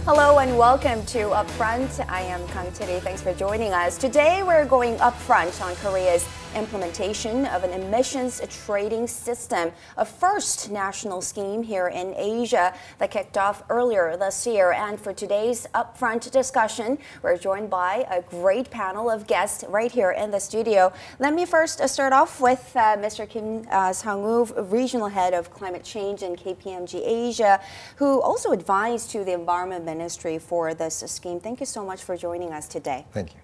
Hello and welcome to Upfront. I am Kang Tae. Thanks for joining us. Today we're going upfront on Korea's implementation of an emissions trading system, a first national scheme here in Asia that kicked off earlier this year. And for today's upfront discussion, we're joined by a great panel of guests right here in the studio. Let me first start off with Mr. Kim Sang-woo, Regional Head of Climate Change in KPMG Asia, who also advised to the Environment Ministry for this scheme. Thank you so much for joining us today. Thank you.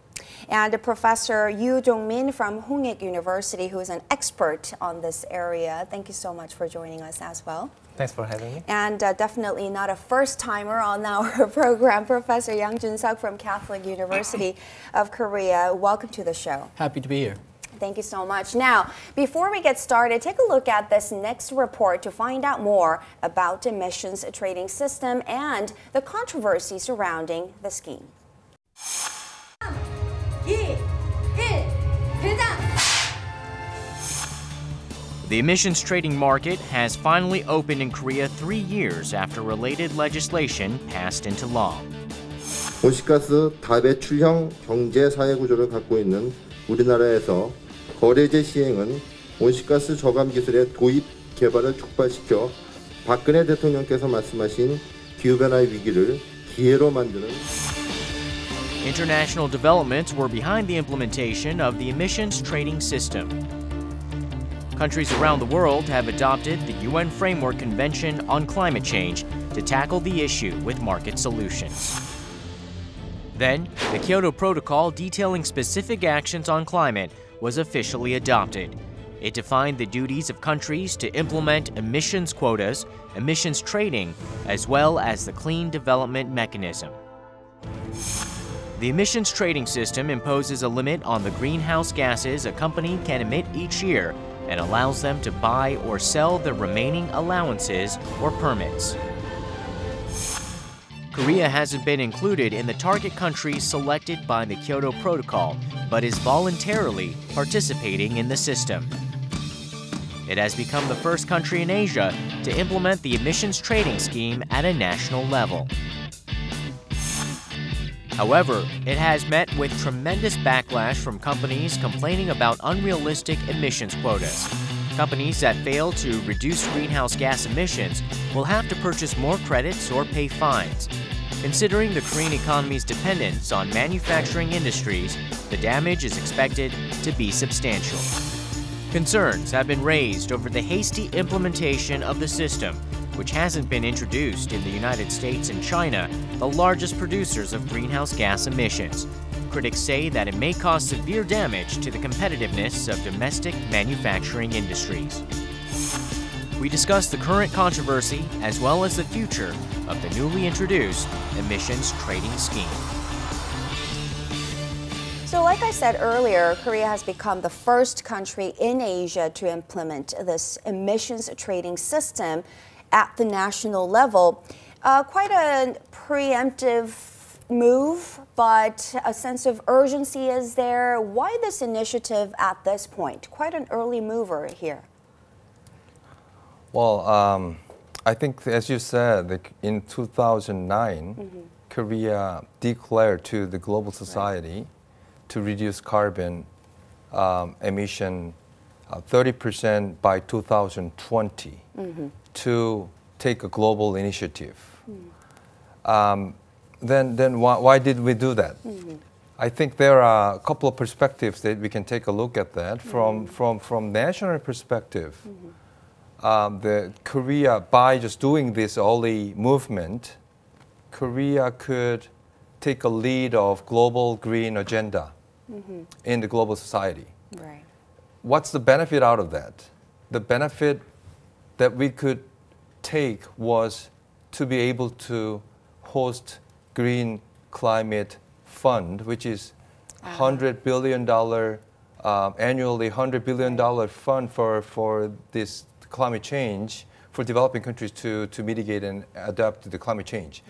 And Professor Jong-min from Hongik University, who is an expert on this area. Thank you so much for joining us as well. Thanks for having me. And definitely not a first-timer on our program, Professor Jun-sok from Catholic University of Korea. Welcome to the show. Happy to be here. Thank you so much. Now, before we get started, take a look at this next report to find out more about emissions trading system and the controversy surrounding the scheme. The emissions trading market has finally opened in Korea 3 years after related legislation passed into law. 온실가스 다배출형 경제 사회 구조를 갖고 있는 우리나라에서 거래제 시행은 온실가스 저감 기술의 도입 개발을 촉발시켜 박근혜 대통령께서 말씀하신 기후변화의 위기를 기회로 만드는 International developments were behind the implementation of the emissions trading system. Countries around the world have adopted the UN Framework Convention on Climate Change to tackle the issue with market solutions. Then, the Kyoto Protocol detailing specific actions on climate was officially adopted. It defined the duties of countries to implement emissions quotas, emissions trading, as well as the clean development mechanism. The emissions trading system imposes a limit on the greenhouse gases a company can emit each year and allows them to buy or sell the remaining allowances or permits. Korea hasn't been included in the target countries selected by the Kyoto Protocol, but is voluntarily participating in the system. It has become the first country in Asia to implement the emissions trading scheme at a national level. However, it has met with tremendous backlash from companies complaining about unrealistic emissions quotas. Companies that fail to reduce greenhouse gas emissions will have to purchase more credits or pay fines. Considering the Korean economy's dependence on manufacturing industries, the damage is expected to be substantial. Concerns have been raised over the hasty implementation of the system, which hasn't been introduced in the United States and China, the largest producers of greenhouse gas emissions. Critics say that it may cause severe damage to the competitiveness of domestic manufacturing industries. We discuss the current controversy as well as the future of the newly introduced emissions trading scheme. So like I said earlier, Korea has become the first country in Asia to implement this emissions trading system at the national level. Quite a preemptive move, but a sense of urgency is there. Why this initiative at this point? Quite an early mover here. Well, I think, as you said, in 2009, Korea declared to the global society to reduce carbon emission 30% by 2020 to take a global initiative. Then why did we do that? I think there are a couple of perspectives that we can take a look at that. From national perspective, the Korea, by just doing this early movement, Korea could take a lead of global green agenda in the global society. Right. What's the benefit out of that? The benefit that we could take was to be able to host Green Climate Fund, which is $100 billion annually, $100 billion fund for this climate change for developing countries to mitigate and adapt to the climate change.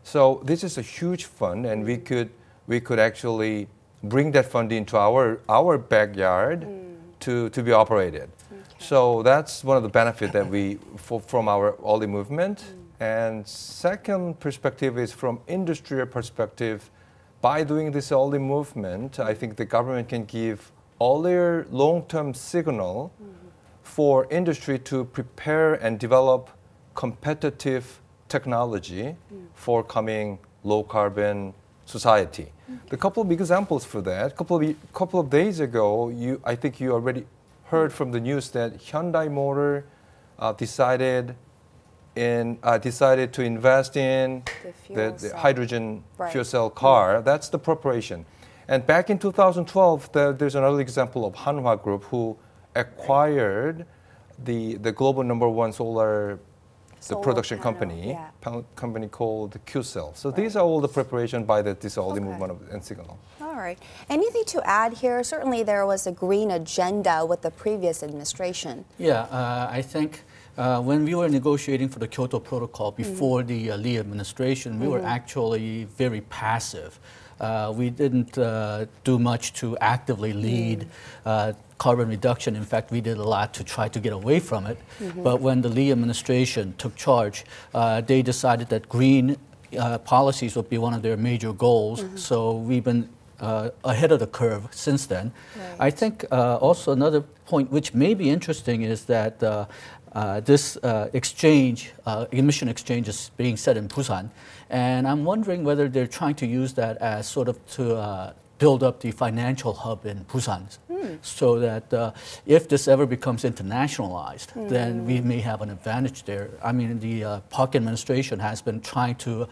So this is a huge fund, and we could actually bring that fund into our backyard to be operated. Okay. So that's one of the benefits that from our early movement. And second perspective is from industrial perspective. By doing this early movement, I think the government can give earlier long-term signal for industry to prepare and develop competitive technology for coming low-carbon society. A couple of examples for that. Couple of days ago, I think you already heard from the news that Hyundai Motor decided to invest in the hydrogen fuel cell car. That's the preparation. And back in 2012, there's another example of Hanwha Group who acquired the global #1 solar production company called Qcell. So these are all the preparation by this early movement and signal. All right. Anything to add here? Certainly there was a green agenda with the previous administration. Yeah, I think when we were negotiating for the Kyoto Protocol before the Lee administration, we were actually very passive. We didn't do much to actively lead carbon reduction. In fact, we did a lot to try to get away from it. But when the Lee administration took charge, they decided that green policies would be one of their major goals. So we've been ahead of the curve since then. I think also another point which may be interesting is that this emission exchange is being set in Busan. And I'm wondering whether they're trying to use that as sort of to build up the financial hub in Busan. So that if this ever becomes internationalized, then we may have an advantage there. I mean, the Park administration has been trying to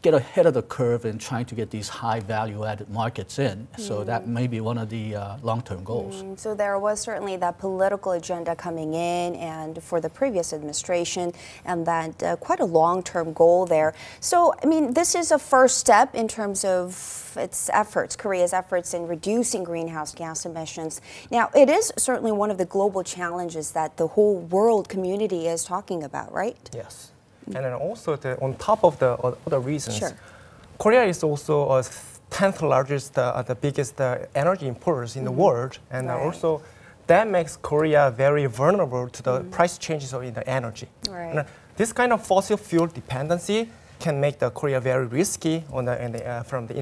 get ahead of the curve and trying to get these high value-added markets in. So that may be one of the long-term goals. So there was certainly that political agenda coming in and for the previous administration and that quite a long-term goal there. So, I mean, this is a first step in terms of its efforts, Korea's efforts in reducing greenhouse gas emissions. Now, it is certainly one of the global challenges that the whole world community is talking about, right? Yes. And then also, on top of the other reasons, Korea is also a 10th largest, the biggest energy importers in the world. And also, that makes Korea very vulnerable to the price changes in the energy. And this kind of fossil fuel dependency can make the Korea very risky on from the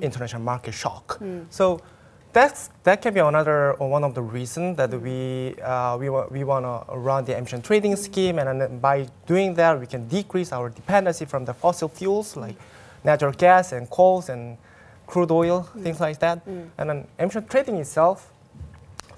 international market shock. So that can be another one of the reasons that we want to run the emission trading scheme, and then by doing that we can decrease our dependency from the fossil fuels like natural gas and coals and crude oil, things like that. And then emission trading itself,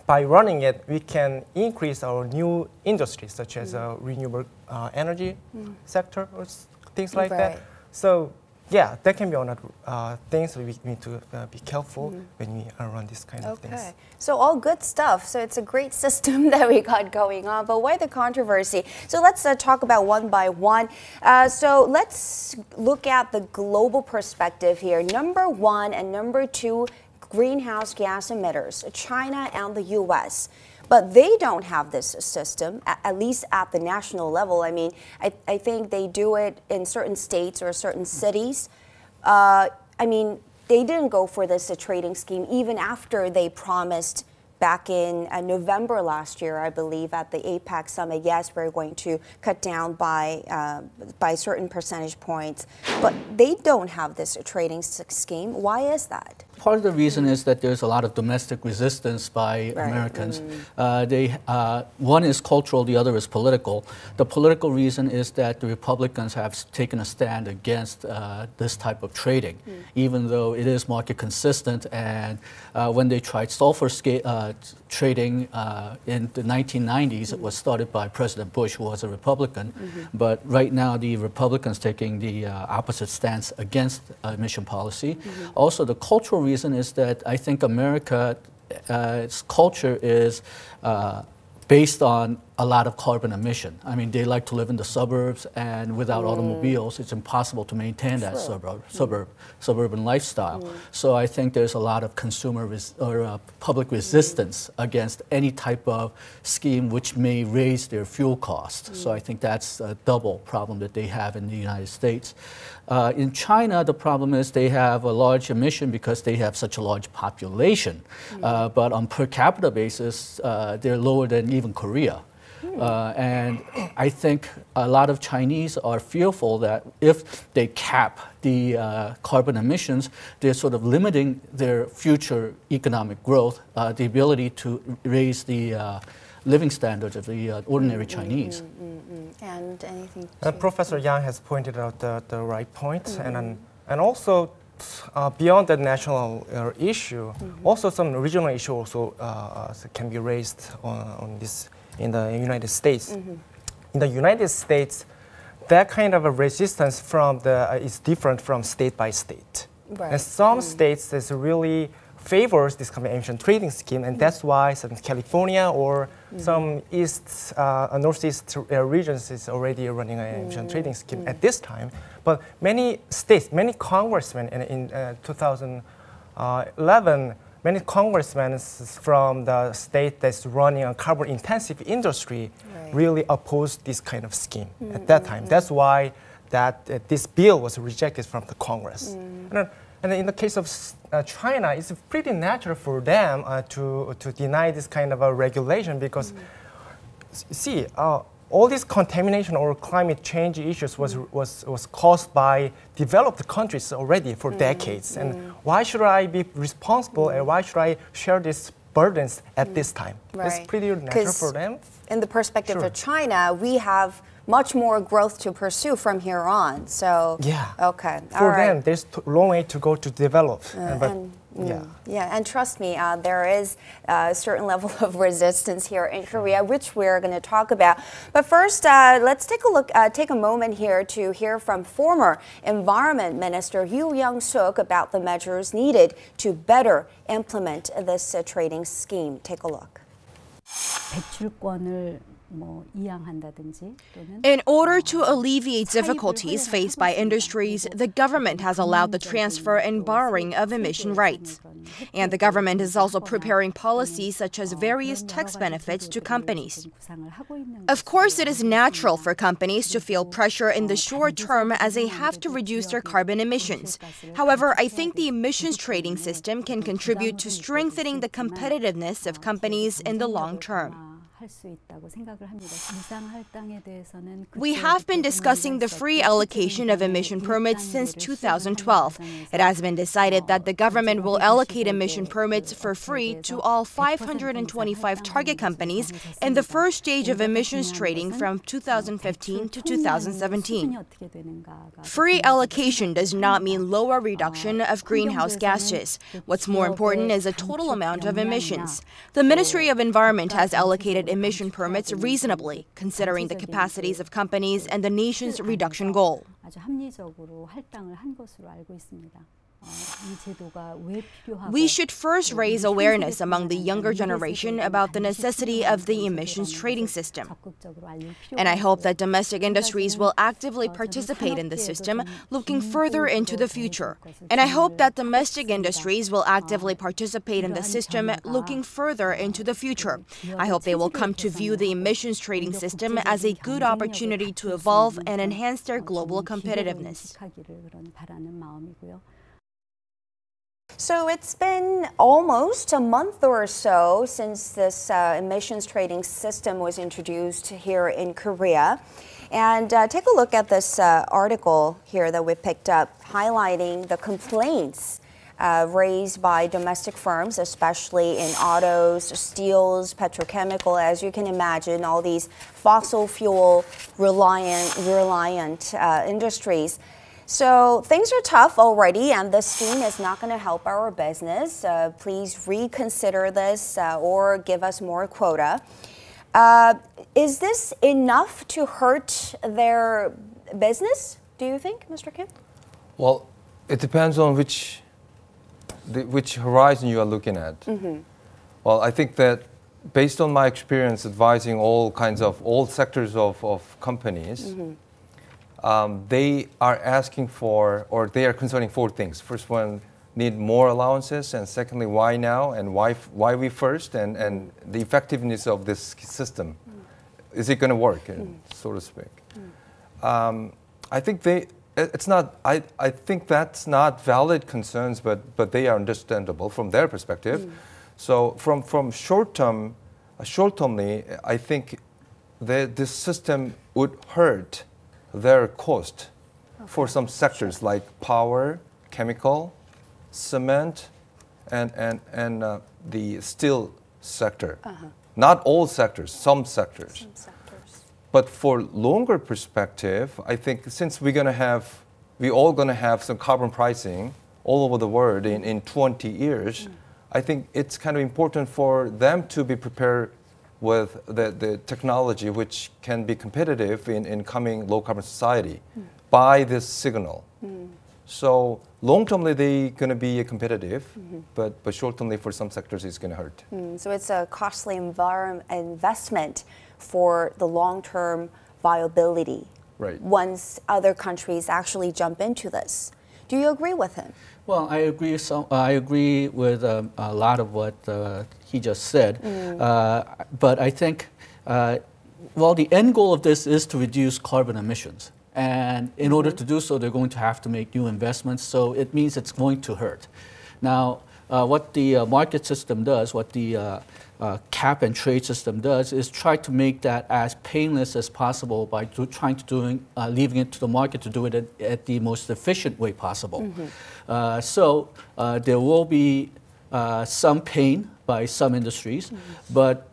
by running it, we can increase our new industries such as renewable energy sector or things like that. So yeah, that can be one of things we need to be careful when we run this kind of things. So all good stuff. So it's a great system that we got going on. But why the controversy? So let's talk about one by one. So let's look at the global perspective here. Number 1 and number 2 greenhouse gas emitters, China and the U.S. But they don't have this system, at least at the national level. I mean, I think they do it in certain states or certain cities. I mean, they didn't go for this trading scheme even after they promised back in November last year, I believe, at the APEC summit. Yes, we're going to cut down by certain percentage points. But they don't have this trading scheme. Why is that? Part of the reason is that there's a lot of domestic resistance by Americans. One is cultural, the other is political. The political reason is that the Republicans have taken a stand against this type of trading, even though it is market consistent. And when they tried sulfur trading in the 1990s, it was started by President Bush, who was a Republican. But right now, the Republicans taking the opposite stance against emission policy. Also, the cultural reason is that I think America's culture is based on a lot of carbon emission. I mean, they like to live in the suburbs, and without automobiles, it's impossible to maintain that suburban lifestyle. So I think there's a lot of consumer public resistance against any type of scheme which may raise their fuel costs. So I think that's a double problem that they have in the United States. In China, the problem is they have a large emission because they have such a large population. But on per capita basis, they're lower than even Korea. And I think a lot of Chinese are fearful that if they cap the carbon emissions, they're sort of limiting their future economic growth, the ability to raise the living standards of the ordinary Chinese. And anything? Professor Yang has pointed out the right point, and also beyond the national issue, also some regional issue also can be raised on this in the United States. In the United States, that kind of a resistance from is different from state by state. Right. And some states this really favors this kind of emission trading scheme, and that's why some California or some northeast regions is already running an emission trading scheme at this time. But many states, many congressmen in 2011, many congressmen from the state that's running a carbon-intensive industry really opposed this kind of scheme at that time. That's why this bill was rejected from the Congress. And in the case of China, it's pretty natural for them to deny this kind of a regulation because, see, all this contamination or climate change issues was caused by developed countries already for decades. And why should I be responsible and why should I share these burdens at this time? It's pretty natural for them. In the perspective of China, we have much more growth to pursue from here on. So okay, for them, there's a long way to go to develop. And trust me, there is a certain level of resistance here in Korea, which we're going to talk about. But first, let's take a moment here to hear from former Environment Minister Jung-sok about the measures needed to better implement this trading scheme. Take a look. 배출권을 이양한다든지 In order to alleviate difficulties faced by industries, the government has allowed the transfer and borrowing of emission rights. And the government is also preparing policies such as various tax benefits to companies. Of course, it is natural for companies to feel pressure in the short term as they have to reduce their carbon emissions. However, I think the emissions trading system can contribute to strengthening the competitiveness of companies in the long term. We have been discussing the free allocation of emission permits since 2012. It has been decided that the government will allocate emission permits for free to all 525 target companies in the first stage of emissions trading from 2015 to 2017. Free allocation does not mean lower reduction of greenhouse gases. What's more important is the total amount of emissions. The Ministry of Environment has allocated emission permits reasonably, considering the capacities of companies and the nation's reduction goal. We should first raise awareness among the younger generation about the necessity of the emissions trading system. And I hope that domestic industries will actively participate in the system, looking further into the future. And I hope that domestic industries will actively participate in the system, looking further into the future. I hope they will come to view the emissions trading system as a good opportunity to evolve and enhance their global competitiveness. So it's been almost a month or so since this emissions trading system was introduced here in Korea. And take a look at this article here that we picked up highlighting the complaints raised by domestic firms, especially in autos, steels, petrochemical, as you can imagine, all these fossil fuel reliant industries. So things are tough already, and this scheme is not going to help our business. Please reconsider this or give us more quota. Is this enough to hurt their business, do you think, Mr. Kim? Well, it depends on which horizon you are looking at. Well, I think that based on my experience advising all sectors of companies, they are asking for, or they are concerning four things. First one, need more allowances, and secondly, why now, and why we first, and the effectiveness of this system. Is it going to work, so to speak? I think I think that's not valid concerns, but they are understandable from their perspective. So from short-termly, I think this system would hurt their cost for some sectors like power, chemical, cement, and the steel sector. Not all sectors, some sectors. But for longer perspective, I think since we're all going to have some carbon pricing all over the world in 20 years, I think it's kind of important for them to be prepared with the technology which can be competitive in coming low carbon society by this signal. So long-termly, they're going to be competitive, but short-termly for some sectors, it's going to hurt. So it's a costly investment for the long-term viability once other countries actually jump into this. Do you agree with him? Well, I agree. I agree with a lot of what he just said. But I think, well, the end goal of this is to reduce carbon emissions. And in order to do so, they're going to have to make new investments. So it means it's going to hurt. Now, what the market system does, what the cap and trade system does, is try to make that as painless as possible by leaving it to the market to do it at the most efficient way possible. So there will be some pain by some industries, but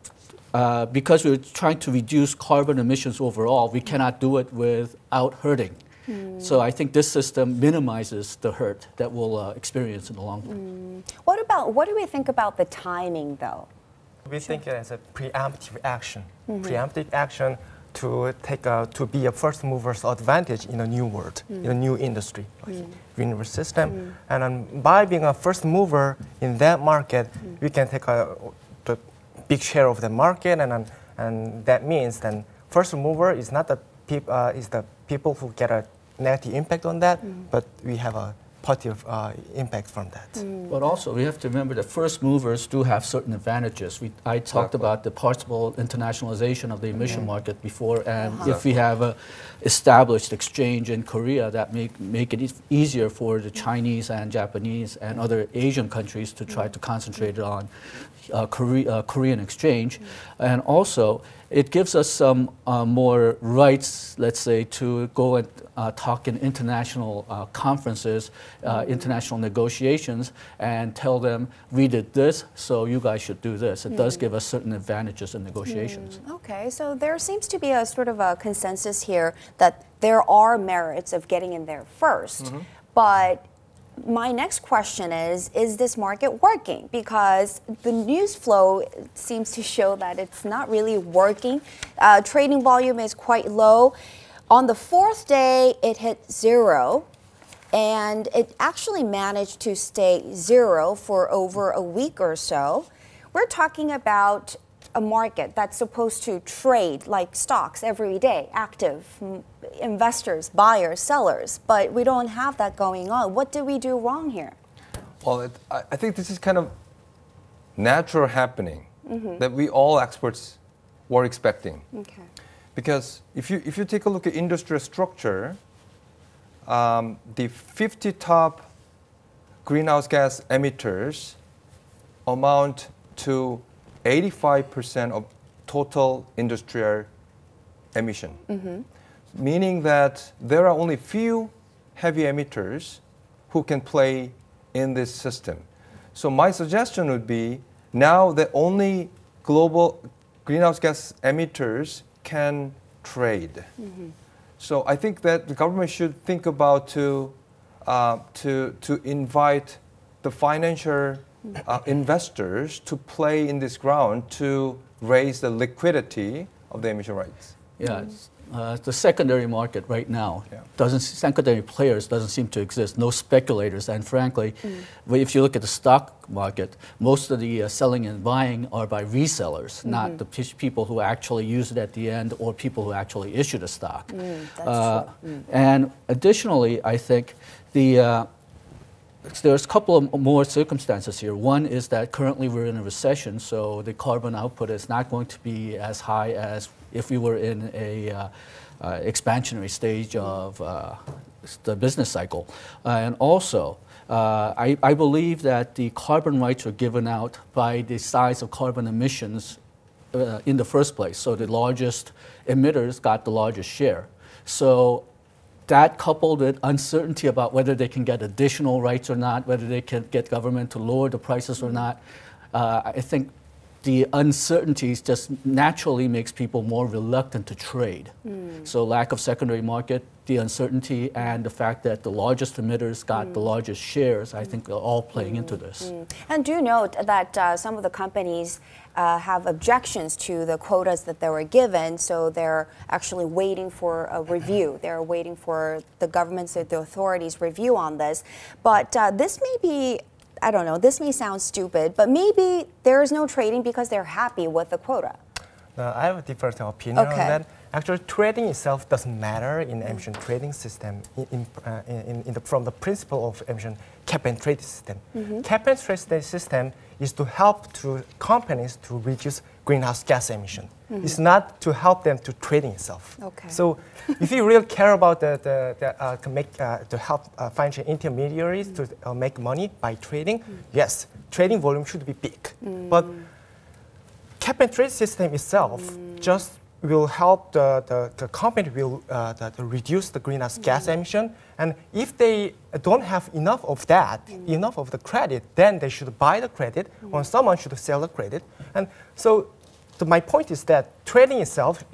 because we're trying to reduce carbon emissions overall, we cannot do it without hurting. So I think this system minimizes the hurt that we'll experience in the long run. What do we think about the timing, though? We think it as a preemptive action. Preemptive action to be a first mover's advantage in a new world, in a new industry, like renewable system. And by being a first mover in that market, we can take the big share of the market, and that means then first mover is not the people who get a negative impact on that, but we have a positive impact from that. But also, we have to remember that first movers do have certain advantages. I talked about the possible internationalization of the emission market before, and if we have an established exchange in Korea, that make it easier for the Chinese and Japanese and other Asian countries to try to concentrate on Korean exchange. And also, it gives us some more rights, let's say, to go and talk in international conferences, international negotiations, and tell them, we did this, so you guys should do this. It does give us certain advantages in negotiations. Okay, so there seems to be a sort of a consensus here that there are merits of getting in there first, but my next question is this market working? Because the news flow seems to show that it's not really working. Trading volume is quite low. On the fourth day, it hit zero, and it actually managed to stay zero for over a week or so. We're talking about a market that's supposed to trade like stocks every day, active investors, buyers, sellers, but we don't have that going on. What did we do wrong here? Well, I think this is kind of natural happening that we all experts were expecting. Okay. Because if you take a look at industrial structure, the 50 top greenhouse gas emitters amount to 85% of total industrial emission, meaning that there are only few heavy emitters who can play in this system. So my suggestion would be now that only global greenhouse gas emitters can trade. So I think that the government should think about to invite the financial investors to play in this ground to raise the liquidity of the emission rights. Yeah, the secondary market right now secondary players doesn't seem to exist. No speculators, and frankly, if you look at the stock market, most of the selling and buying are by resellers, not the people who actually use it at the end or people who actually issue the stock. That's true. And additionally, I think there's a couple of more circumstances here. One is that currently we're in a recession, so the carbon output is not going to be as high as if we were in a expansionary stage of the business cycle. And also, I believe that the carbon rights are given out by the size of carbon emissions in the first place. So the largest emitters got the largest share. So that coupled with uncertainty about whether they can get additional rights or not, whether they can get government to lower the prices or not, I think the uncertainties just naturally makes people more reluctant to trade. So lack of secondary market, the uncertainty, and the fact that the largest emitters got the largest shares, I think are all playing into this. And do note that some of the companies have objections to the quotas that they were given, so they're actually waiting for a review. They're waiting for the government's or the authorities' review on this. But this may be, I don't know, this may sound stupid, but maybe there is no trading because they're happy with the quota. I have a different opinion on Okay. that. Actually, trading itself doesn't matter in emission trading system from the principle of emission cap and trade system. Cap and trade system is to help to companies to reduce greenhouse gas emission. It's not to help them to trading itself. Okay. So, if you really care about to help financial intermediaries to make money by trading, yes, trading volume should be big. But cap and trade system itself just will help the company will to reduce the greenhouse gas emission. And if they don't have enough of that, enough of the credit, then they should buy the credit, or someone should sell the credit. And so my point is that trading itself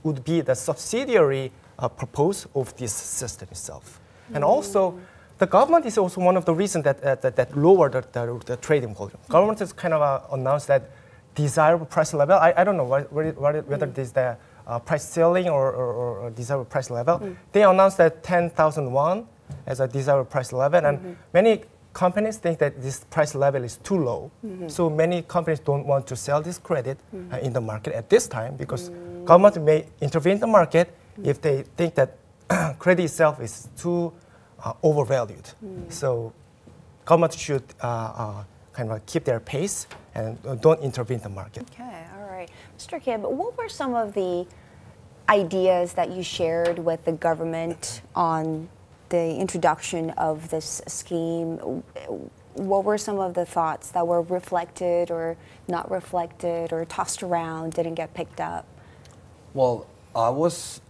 would be the subsidiary purpose of this system itself. And also, the government is also one of the reasons that lowered the trading volume. Government has kind of announced that desirable price level. I don't know whether it is the price ceiling or desirable price level. They announced that 10,000 won as a desirable price level, and many companies think that this price level is too low. So many companies don't want to sell this credit in the market at this time because government may intervene in the market if they think that credit itself is too overvalued. So government should kind of keep their pace and don't intervene in the market. Okay, all right. Mr. Kim, what were some of the ideas that you shared with the government on the introduction of this scheme? What were some of the thoughts that were reflected or not reflected or tossed around, didn't get picked up? Well, I was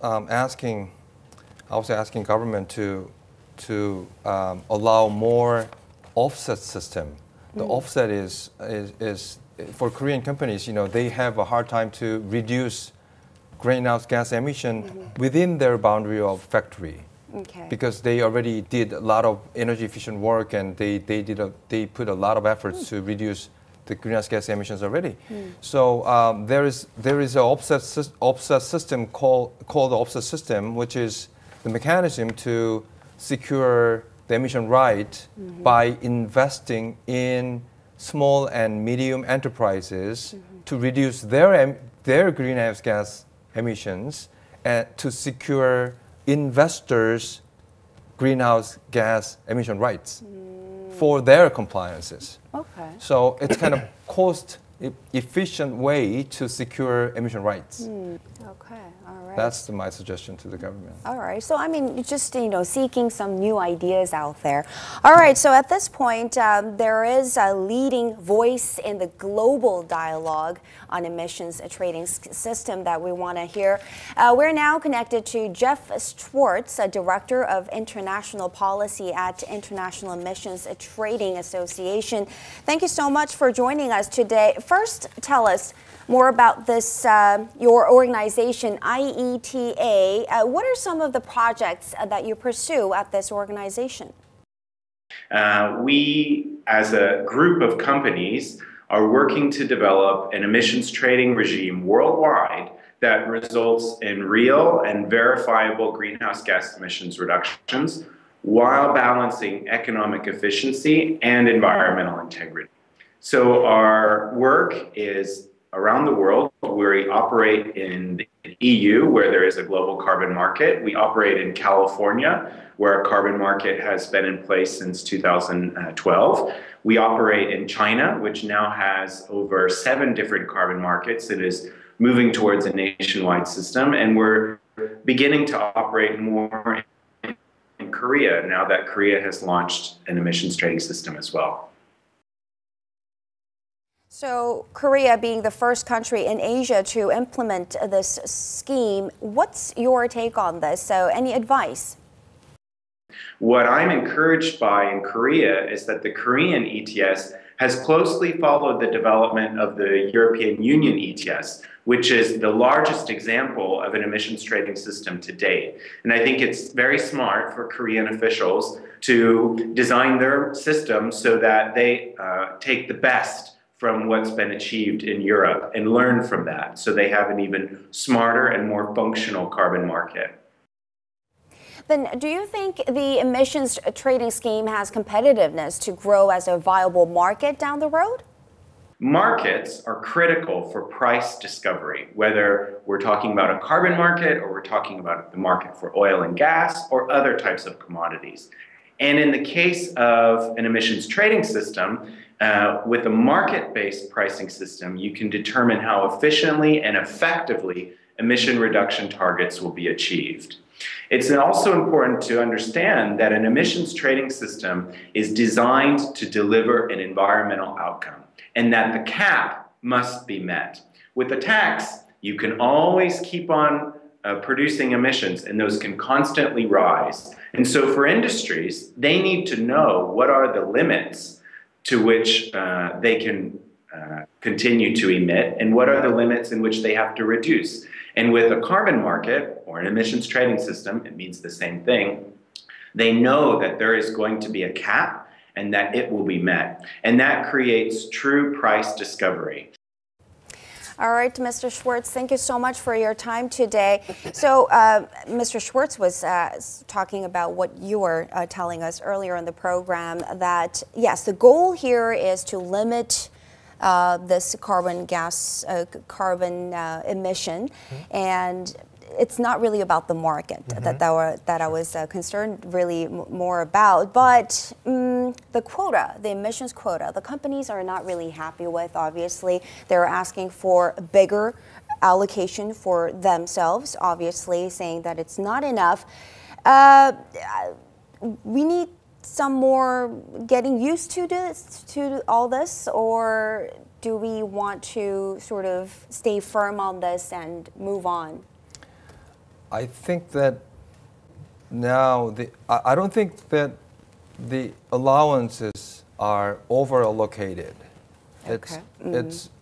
asking government to allow more offset system. The offset is for Korean companies. You know, they have a hard time to reduce greenhouse gas emission within their boundary of factory. Okay. Because they already did a lot of energy efficient work and they put a lot of efforts to reduce the greenhouse gas emissions already. So there is an offset system called the offset system, which is the mechanism to secure the emission right by investing in small and medium enterprises to reduce their greenhouse gas emissions and to secure investors' greenhouse gas emission rights for their compliances. Okay. So it's kind of cost-efficient way to secure emission rights. Okay, all right. That's my suggestion to the government. All right, so I mean, just, seeking some new ideas out there. All right, so at this point, there is a leading voice in the global dialogue on emissions trading system that we want to hear. We're now connected to Jeff Schwartz, Director of International Policy at International Emissions Trading Association. Thank you so much for joining us today. First, tell us more about this, your organization, IETA. What are some of the projects that you pursue at this organization? We, as a group of companies, are working to develop an emissions trading regime worldwide that results in real and verifiable greenhouse gas emissions reductions while balancing economic efficiency and environmental integrity. So our work is around the world. We operate in the EU, where there is a global carbon market. We operate in California, where a carbon market has been in place since 2012. We operate in China, which now has over 7 different carbon markets. It is moving towards a nationwide system. And we're beginning to operate more in Korea, now that Korea has launched an emissions trading system as well. So Korea being the first country in Asia to implement this scheme, what's your take on this? So any advice? What I'm encouraged by in Korea is that the Korean ETS has closely followed the development of the European Union ETS, which is the largest example of an emissions trading system to date. And I think it's very smart for Korean officials to design their system so that they take the best from what's been achieved in Europe and learn from that, so they have an even smarter and more functional carbon market. Then do you think the emissions trading scheme has competitiveness to grow as a viable market down the road? Markets are critical for price discovery, whether we're talking about a carbon market or we're talking about the market for oil and gas or other types of commodities. And in the case of an emissions trading system, with a market-based pricing system, you can determine how efficiently and effectively emission reduction targets will be achieved. It's also important to understand that an emissions trading system is designed to deliver an environmental outcome, and that the cap must be met. With a tax, you can always keep on producing emissions, and those can constantly rise. And so for industries, they need to know what are the limits to which they can continue to emit, and what are the limits in which they have to reduce. And with a carbon market or an emissions trading system, it means the same thing. They know that there is going to be a cap and that it will be met. And that creates true price discovery. All right, Mr. Schwartz, thank you so much for your time today. So Mr. Schwartz was talking about what you were telling us earlier in the program, that yes, the goal here is to limit this carbon emission, and it's not really about the market that I was concerned really more about, but the quota, the emissions quota, the companies are not really happy with. Obviously, they're asking for a bigger allocation for themselves, obviously saying that it's not enough. We need some more getting used to this, to all this, or do we want to sort of stay firm on this and move on? I think that now I don't think that the allowances are over allocated. Okay.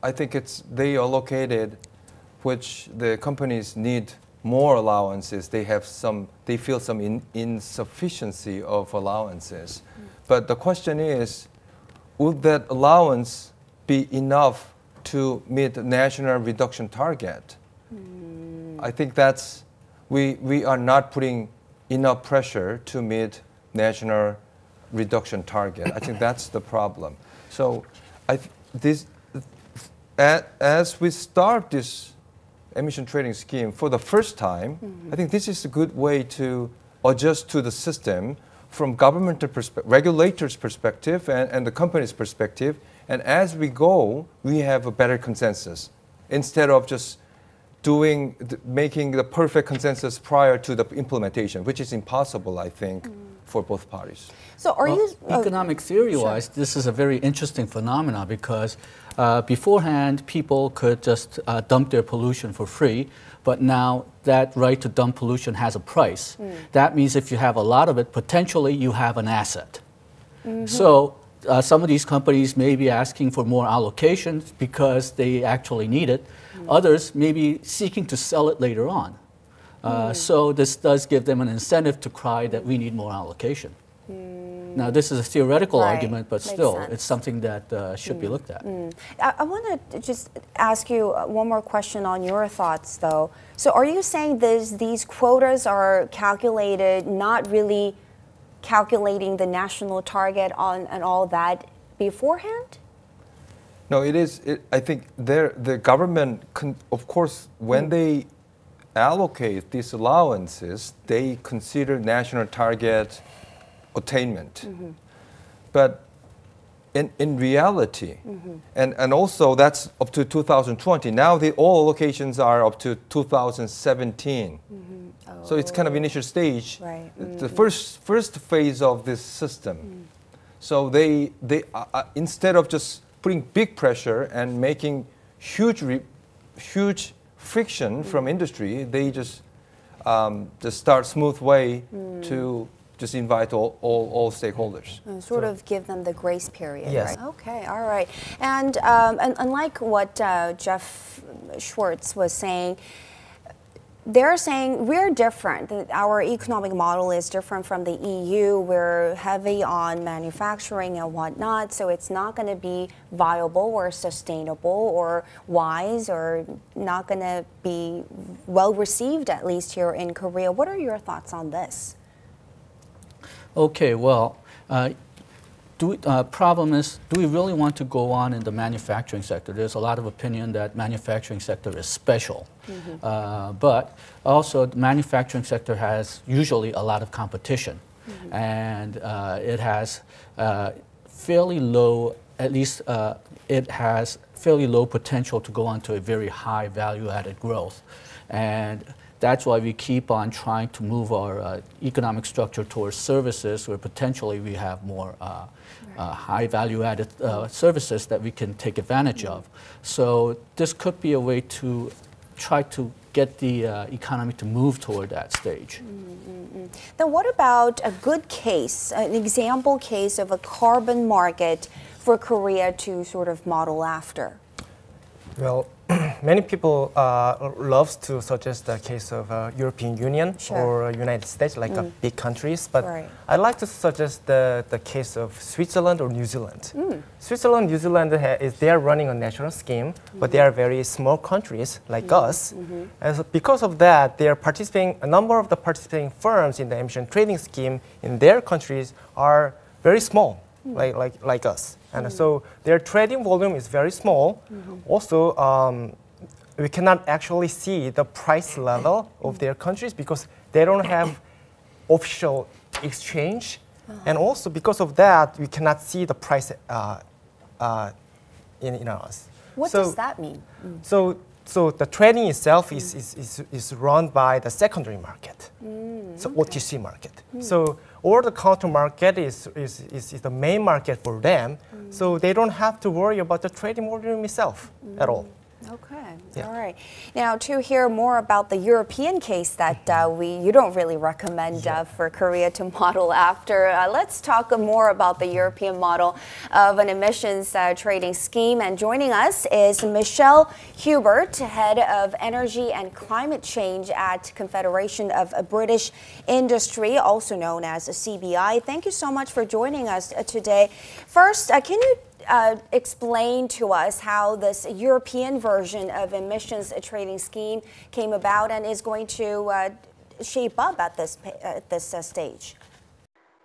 I think they allocated, which the companies need more allowances. They feel some insufficiency of allowances. But the question is, would that allowance be enough to meet the national reduction target? I think that's we are not putting enough pressure to meet national reduction target. I think that's the problem. So as we start this emission trading scheme for the first time, I think this is a good way to adjust to the system from governmental perspective, regulators' perspective, and the company's perspective. And as we go, we have a better consensus instead of just making the perfect consensus prior to the implementation, which is impossible, I think, for both parties. So are you... Economic theory-wise, this is a very interesting phenomenon because beforehand, people could just dump their pollution for free, but now that right to dump pollution has a price. That means if you have a lot of it, potentially you have an asset. So some of these companies may be asking for more allocations because they actually need it. Others may be seeking to sell it later on. So this does give them an incentive to cry that we need more allocation. Now, this is a theoretical argument, but still, it's something that should be looked at. I want to just ask you one more question on your thoughts, though. So are you saying these quotas are calculated, not really calculating the national target and all that beforehand? No, it is. I think the government, of course, when they allocate these allowances, they consider national target attainment. But in reality, and also that's up to 2020. Now all allocations are up to 2017. So it's kind of initial stage. The first phase of this system. So they instead of just putting big pressure and making huge friction from industry, they just start smooth way to just invite all stakeholders. And sort of give them the grace period, yes. right? Okay, all right. And unlike what Jeff Schwartz was saying, they're saying we're different. Our economic model is different from the EU. We're heavy on manufacturing and whatnot, so it's not going to be viable or sustainable or wise or not going to be well received, at least here in Korea. What are your thoughts on this? Okay, well, problem is, do we really want to go on in the manufacturing sector? There's a lot of opinion that manufacturing sector is special. But also the manufacturing sector has usually a lot of competition. And it has fairly low, at least it has fairly low potential to go on to a very high value-added growth. And that's why we keep on trying to move our economic structure towards services where potentially we have more high value-added services that we can take advantage of. So this could be a way to try to get the economy to move toward that stage. Then what about a good case, an example case of a carbon market for Korea to sort of model after? Well, many people loves to suggest the case of European Union or United States, like big countries. But I'd like to suggest the case of Switzerland or New Zealand. Switzerland, New Zealand, they are running a national scheme, but they are very small countries like us. And so because of that, they are participating. A number of the participating firms in the emission trading scheme in their countries are very small, like us. And so their trading volume is very small. Also, we cannot actually see the price level of their countries because they don't have official exchange. And also because of that, we cannot see the price in us. What does that mean? So the trading itself is run by the secondary market, so OTC market. So or the counter market is the main market for them, so they don't have to worry about the trading volume itself at all. Okay, all right. Now, to hear more about the European case that you don't really recommend for Korea to model after, let's talk more about the European model of an emissions trading scheme. And joining us is Michelle Hubert, Head of Energy and Climate Change at Confederation of British Industry, also known as CBI. Thank you so much for joining us today. First, can you explain to us how this European version of emissions trading scheme came about and is going to shape up at this stage?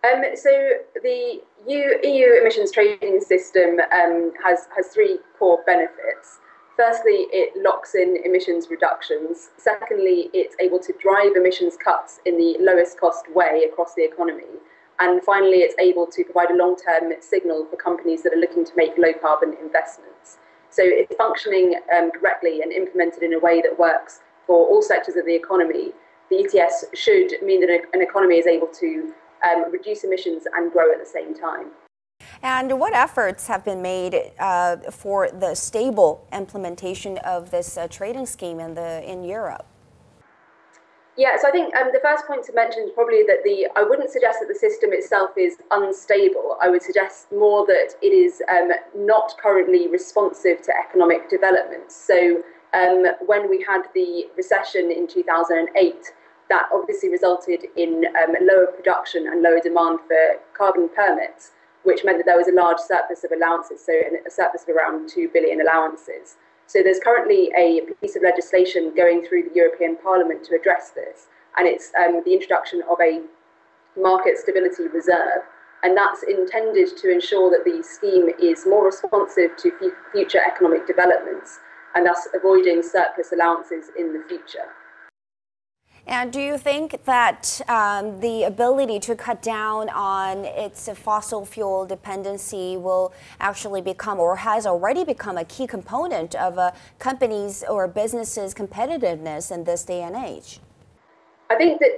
So the EU emissions trading system has three core benefits. Firstly, it locks in emissions reductions. Secondly, it's able to drive emissions cuts in the lowest cost way across the economy. And finally, it's able to provide a long-term signal for companies that are looking to make low-carbon investments. So it's functioning correctly and implemented in a way that works for all sectors of the economy. The ETS should mean that an economy is able to reduce emissions and grow at the same time. And what efforts have been made for the stable implementation of this trading scheme in Europe? Yeah, so I think the first point to mention is probably that I wouldn't suggest that the system itself is unstable. I would suggest more that it is not currently responsive to economic development. So when we had the recession in 2008, that obviously resulted in lower production and lower demand for carbon permits, which meant that there was a large surplus of allowances, so a surplus of around 2 billion allowances. So there's currently a piece of legislation going through the European Parliament to address this, and it's the introduction of a market stability reserve, and that's intended to ensure that the scheme is more responsive to future economic developments, and thus avoiding surplus allowances in the future. And do you think that the ability to cut down on its fossil fuel dependency will actually become, or has already become, a key component of a company's or business's competitiveness in this day and age? I think that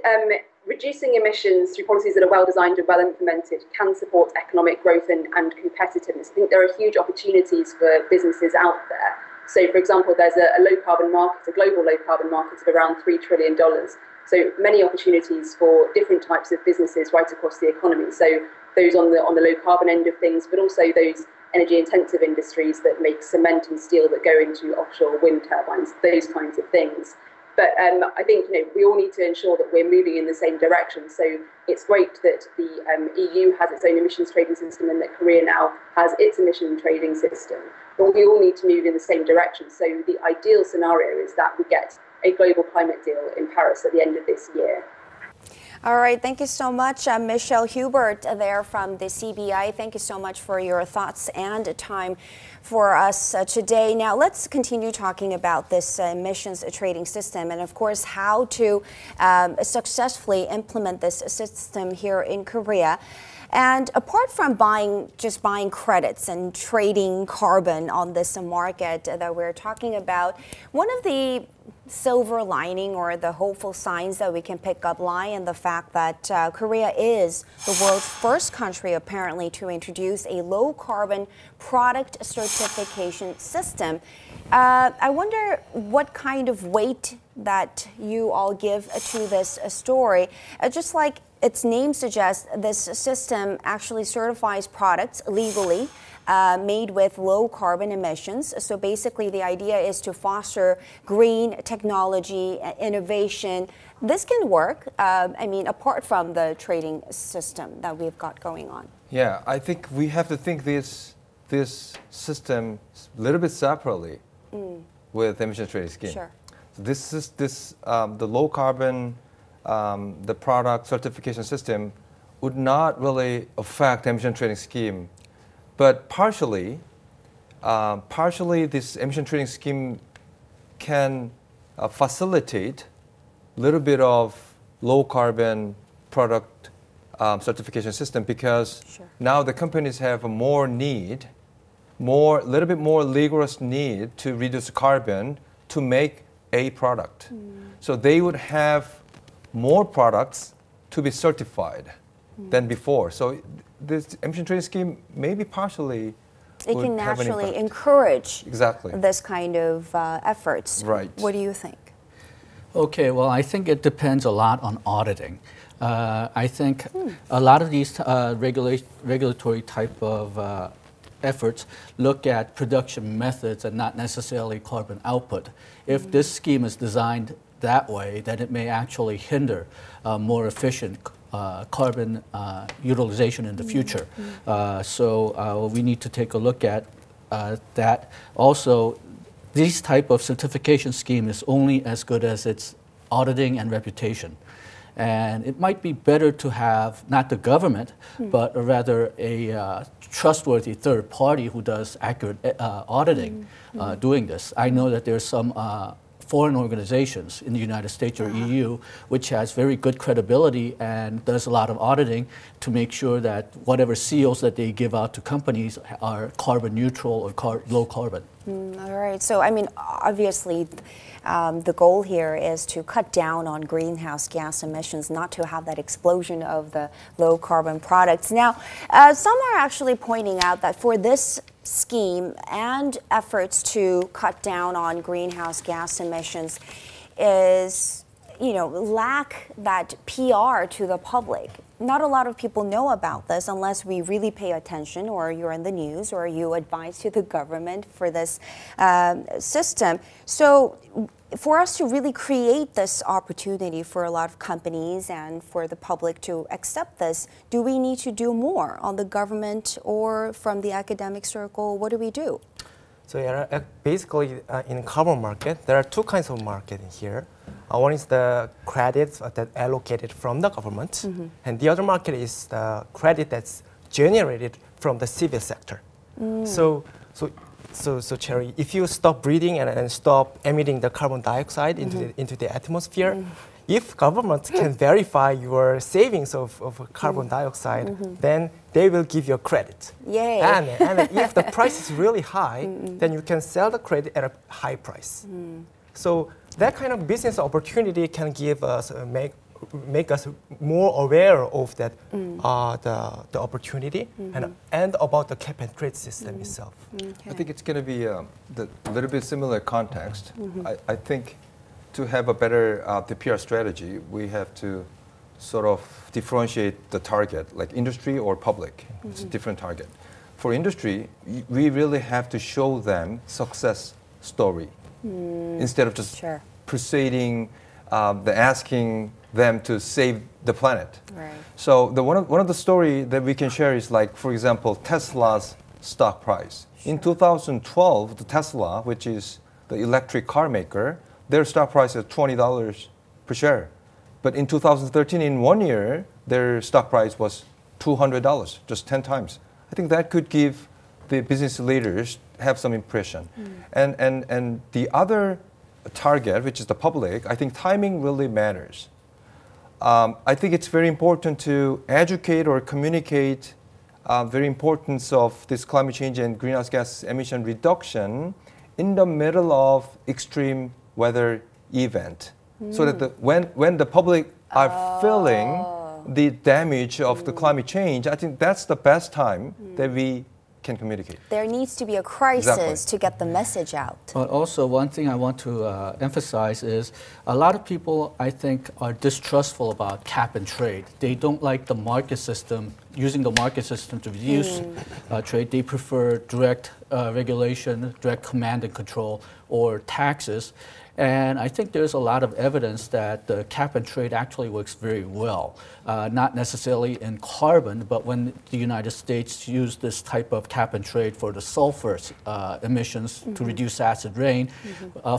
reducing emissions through policies that are well designed and well implemented can support economic growth and competitiveness. I think there are huge opportunities for businesses out there. So, for example, there's a low carbon market, a global low carbon market of around $3 trillion. So many opportunities for different types of businesses right across the economy. So those on the low carbon end of things, but also those energy intensive industries that make cement and steel that go into offshore wind turbines, those kinds of things. But I think we all need to ensure that we're moving in the same direction. So it's great that the EU has its own emissions trading system and that Korea now has its emission trading system. But we all need to move in the same direction. So the ideal scenario is that we get a global climate deal in Paris at the end of this year. All right, thank you so much, Michelle Hubert there from the CBI. Thank you so much for your thoughts and time for us today. Now, let's continue talking about this emissions trading system and, of course, how to successfully implement this system here in Korea. And apart from just buying credits and trading carbon on this market that we're talking about, one of the silver lining or the hopeful signs that we can pick up lie in the fact that Korea is the world's first country apparently to introduce a low carbon product certification system. I wonder what kind of weight that you all give to this story. Just like its name suggests, this system actually certifies products legally made with low carbon emissions. So basically the idea is to foster green technology, innovation. This can work, I mean, apart from the trading system that we've got going on. Yeah, I think we have to think this system a little bit separately with emission trading scheme. Sure. So the low carbon the product certification system would not really affect emission trading scheme, but partially this emission trading scheme can facilitate a little bit of low carbon product certification system because now the companies have a little bit more rigorous need to reduce carbon to make a product. So they would have more products to be certified than before. So this emission trading scheme maybe partially it can naturally encourage this kind of efforts. Right. What do you think? Okay, well, I think it depends a lot on auditing. I think a lot of these regulatory type of efforts look at production methods and not necessarily carbon output. If this scheme is designed that way, then it may actually hinder more efficient carbon utilization in the future. So we need to take a look at that. Also, this type of certification scheme is only as good as its auditing and reputation. And it might be better to have not the government, but rather a trustworthy third party who does accurate auditing doing this. I know that there's some foreign organizations in the United States or EU which has very good credibility and does a lot of auditing to make sure that whatever seals that they give out to companies are carbon neutral or low carbon. All right. So, I mean, obviously, the goal here is to cut down on greenhouse gas emissions, not to have that explosion of the low carbon products. Now, some are actually pointing out that for this scheme and efforts to cut down on greenhouse gas emissions is, lack that PR to the public. Not a lot of people know about this unless we really pay attention or you're in the news or you advise to the government for this system. So for us to really create this opportunity for a lot of companies and for the public to accept this, do we need to do more on the government or from the academic circle? What do we do? So yeah, basically in carbon market, there are two kinds of market in here. One is the credits that allocated from the government, and the other market is the credit that's generated from the civil sector. So Cherry, if you stop breathing and stop emitting the carbon dioxide into the atmosphere, if government can verify your savings of carbon dioxide, then they will give you a credit. Yay. And if the price is really high, then you can sell the credit at a high price. So that kind of business opportunity can give us make us more aware of that the opportunity and about the cap and trade system itself. I think it's going to be a little bit similar context. I think to have a better the PR strategy, we have to sort of differentiate the target, like industry or public. It's a different target. For industry, we really have to show them success story instead of just proceeding, asking them to save the planet. Right. So one of the story that we can share is like, for example, Tesla's stock price. In 2012, the Tesla, which is the electric car maker, their stock price is $20 per share. But in 2013, in 1 year, their stock price was $200, just 10 times. I think that could give the business leaders have some impression. And the other target, which is the public, I think timing really matters. I think it's very important to educate or communicate the importance of this climate change and greenhouse gas emission reduction in the middle of extreme weather event. So that when the public are feeling the damage of the climate change, I think that's the best time that we can communicate. There needs to be a crisis to get the message out. But also, one thing I want to emphasize is a lot of people, I think, are distrustful about cap and trade. They don't like the market system, using the market system to reduce trade. They prefer direct regulation, direct command and control, or taxes. And I think there's a lot of evidence that the cap and trade actually works very well. Not necessarily in carbon, but when the United States used this type of cap and trade for the sulfur emissions to reduce acid rain,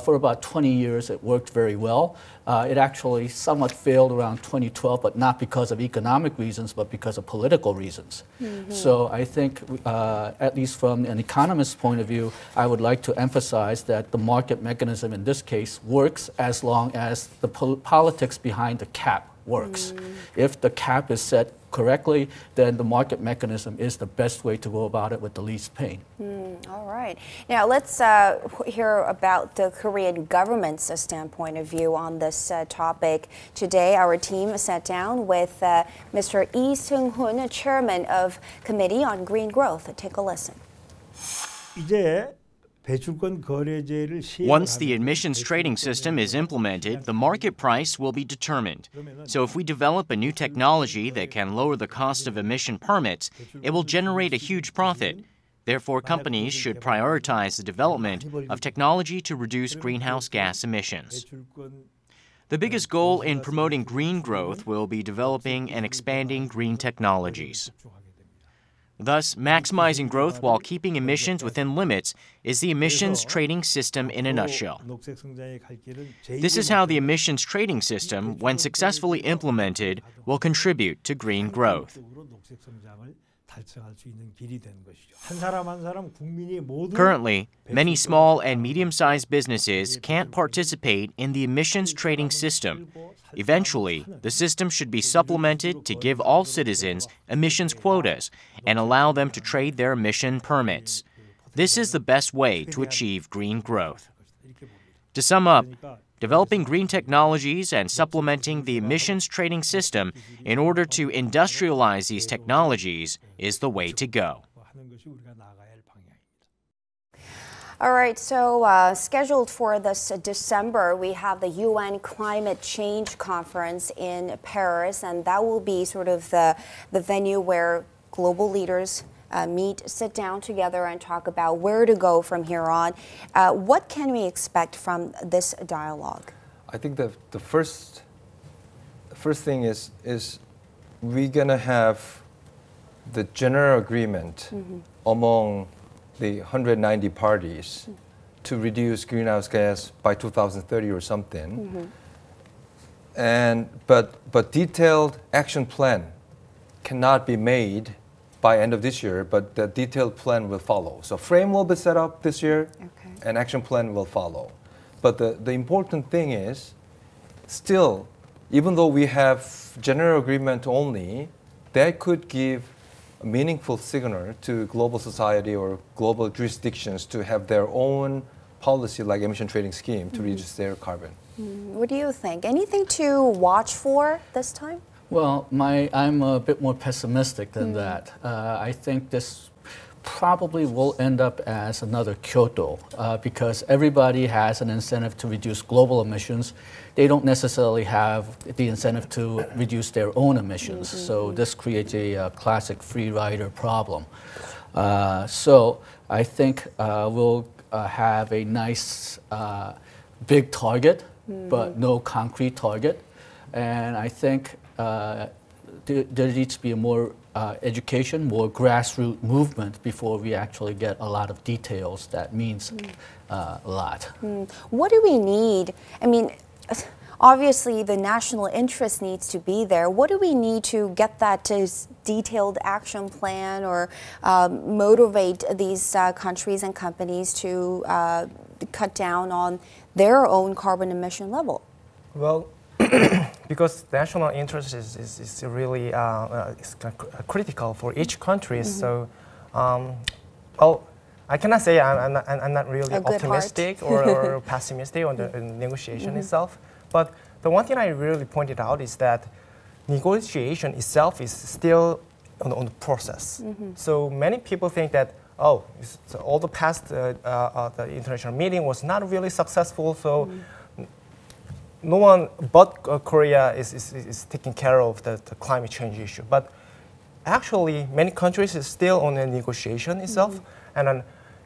for about 20 years it worked very well. It actually somewhat failed around 2012, but not because of economic reasons, but because of political reasons. So I think, at least from an economist's point of view, I would like to emphasize that the market mechanism in this case works as long as the politics behind the cap works. If the cap is set correctly, then the market mechanism is the best way to go about it with the least pain. All right. Now let's hear about the Korean government's standpoint of view on this topic. Today, our team sat down with Mr. Lee Seung-hoon, chairman of Committee on Green Growth. Take a listen. Once the emissions trading system is implemented, the market price will be determined. So if we develop a new technology that can lower the cost of emission permits, it will generate a huge profit. Therefore, companies should prioritize the development of technology to reduce greenhouse gas emissions. The biggest goal in promoting green growth will be developing and expanding green technologies. Thus, maximizing growth while keeping emissions within limits is the emissions trading system in a nutshell. This is how the emissions trading system, when successfully implemented, will contribute to green growth. Currently, many small and medium-sized businesses can't participate in the emissions trading system. Eventually, the system should be supplemented to give all citizens emissions quotas and allow them to trade their emission permits. This is the best way to achieve green growth. To sum up, developing green technologies and supplementing the emissions trading system in order to industrialize these technologies is the way to go. All right, so scheduled for this December, we have the UN Climate Change Conference in Paris, and that will be sort of the venue where global leaders meet, sit down together and talk about where to go from here on. What can we expect from this dialogue? I think the first thing is we're going to have the general agreement among the 190 parties to reduce greenhouse gas by 2030 or something. But detailed action plan cannot be made by end of this year, but the detailed plan will follow. So frame will be set up this year, and action plan will follow. But the important thing is, still, even though we have general agreement only, that could give a meaningful signal to global society or global jurisdictions to have their own policy like emission trading scheme to reduce their carbon. What do you think? Anything to watch for this time? Well, I'm a bit more pessimistic than that. I think this probably will end up as another Kyoto because everybody has an incentive to reduce global emissions. They don't necessarily have the incentive to reduce their own emissions. So this creates a classic free rider problem. So I think we'll have a nice big target, but no concrete target. And I think there needs to be a more education, more grassroots movement before we actually get a lot of details. That means a lot. What do we need? I mean, obviously the national interest needs to be there. What do we need to get that detailed action plan or motivate these countries and companies to cut down on their own carbon emission level? Well, because national interest is really critical for each country. So, well, I cannot say I'm not really optimistic or pessimistic on the negotiation itself. But the one thing I really pointed out is that negotiation itself is still on the process. So many people think that, oh, all the past the international meeting was not really successful. So no one but Korea is taking care of the climate change issue. But actually, many countries is still on a negotiation itself. And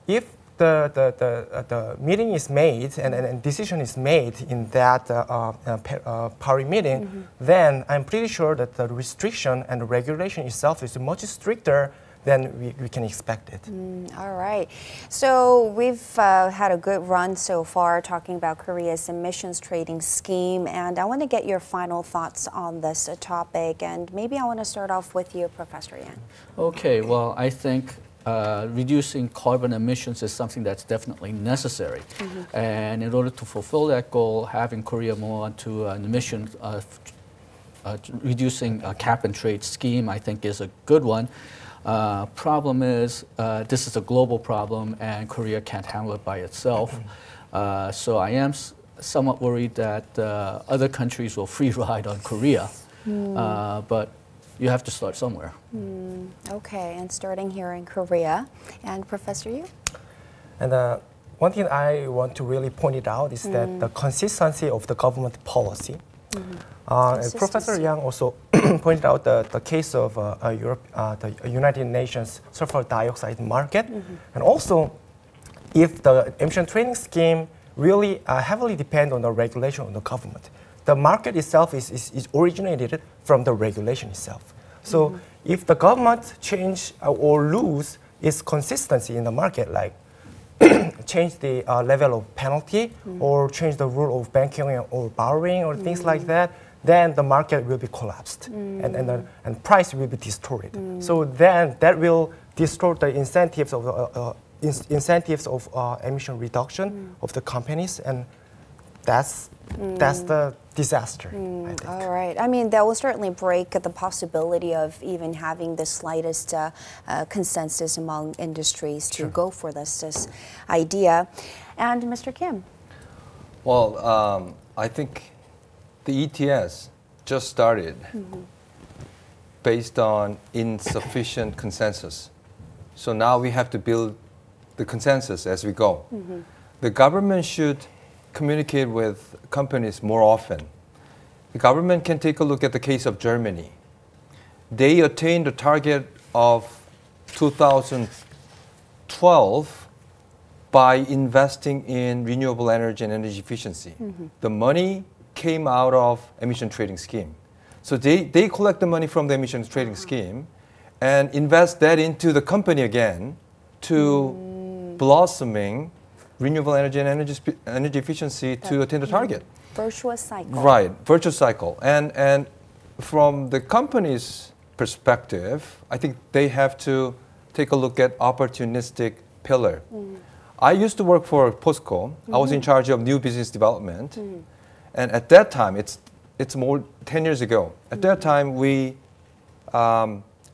if the meeting is made and decision is made in that Paris meeting, then I'm pretty sure that the restriction and the regulation itself is much stricter than we can expect it. All right. So we've had a good run so far talking about Korea's emissions trading scheme, and I want to get your final thoughts on this topic. And maybe I want to start off with you, Professor Yang. Okay. Well, I think reducing carbon emissions is something that's definitely necessary. And in order to fulfill that goal, having Korea move on to an emission reducing cap and trade scheme, I think, is a good one. Problem is, this is a global problem, and Korea can't handle it by itself. So I am somewhat worried that other countries will free ride on Korea. But you have to start somewhere. Okay, and starting here in Korea. And Professor Yu? And one thing I want to really point it out is that the consistency of the government policy. Professor Yang also pointed out the case of Europe, the United Nations sulfur dioxide market. And also, if the emission trading scheme really heavily depends on the regulation of the government, the market itself is originated from the regulation itself. So if the government change or lose its consistency in the market, like change the level of penalty or change the rule of banking or borrowing or things like that, then the market will be collapsed and price will be distorted. So then that will distort the incentives of emission reduction of the companies, and that's the disaster, I think. All right. I mean, that will certainly break the possibility of even having the slightest consensus among industries to go for this idea. And Mr. Kim? Well, I think the ETS just started based on insufficient consensus. So now we have to build the consensus as we go. The government should communicate with companies more often. The government can take a look at the case of Germany. They attained the target of 2012 by investing in renewable energy and energy efficiency. The money came out of emission trading scheme. So they collect the money from the emission trading scheme and invest that into the company again to blossoming renewable energy and energy efficiency to attain the target. Virtuous cycle. Right, virtuous cycle. And from the company's perspective, I think they have to take a look at opportunistic pillar. I used to work for POSCO. I was in charge of new business development. And at that time, it's more 10 years ago. At that time, we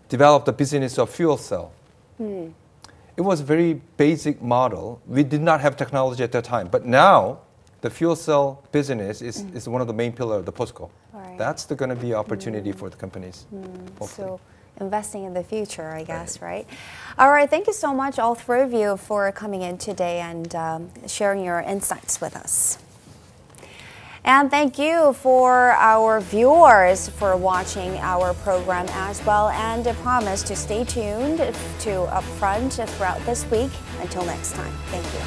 developed the business of fuel cell. it was a very basic model. We did not have technology at that time. But now, the fuel cell business is one of the main pillars of the POSCO. Right. That's going to be an opportunity for the companies. So investing in the future, I guess, right? All right, thank you so much, all three of you, for coming in today and sharing your insights with us. And thank you for our viewers for watching our program as well. And I promise to stay tuned to Upfront throughout this week. Until next time, thank you.